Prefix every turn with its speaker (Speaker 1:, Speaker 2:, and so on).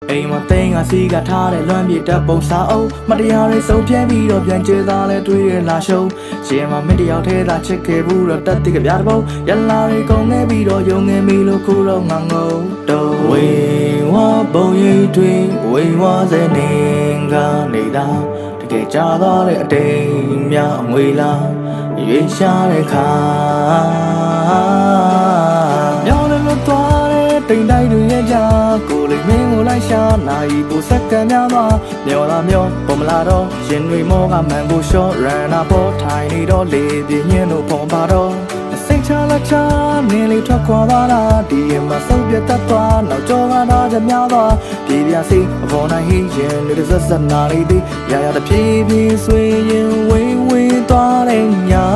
Speaker 1: အိမ်မှာသိန်းကစီကထားတဲ့လွမ်းပြေတက်ပုံစာအုပ်မတရားတွေစုံပြဲပြီးတော့ပြန်ကျဲသားလဲတွေးရလာရှုံးရှင်မမင်းတယောက်ထဲသာချစ်ခဲ့ဘူးတော့တက်တိကပြားတပုံရလာတွေကုန်နေပြီးတော့ယုံငယ်မီလို့ခုတော့ငါငုံတော့ဝေဝါပုံရိပ်တွေဝေဝါစနေနေတာတကယ်ကြသွားတဲ့အတိမ်များငွေလားရွေးရှားတဲ့ခါညောင်းလည်းလွတ်သွားတဲ့တိမ်တိုက်တွေရဲ့ကြားကိုယ်လေးမင်းကိုလိုက်ရှာနိုင်ပူစက္ကန့်များသွားမျောလာမျောပေါ်မလာတော့ရင်တွေမောကမှန်ကိုရှော့ရန်နာပေါ်ထိုင်နေတော့လေပြင်းရင်တို့ပေါ်ပါတော့စိတ်ချလာချနေလေထွက်ခွာသွားတာဒီမှာစုပ်ပြတ်တတ်သွားနောက်ကြောကတော့ကြများသွားပြေးပြစီအပေါ်နိုင်ဟင်းရင်လူတစ်စက်နာလေးသည်ရရတပြေးပြေးဆွေးရင်ဝေးဝေးသွားတဲ့ညာ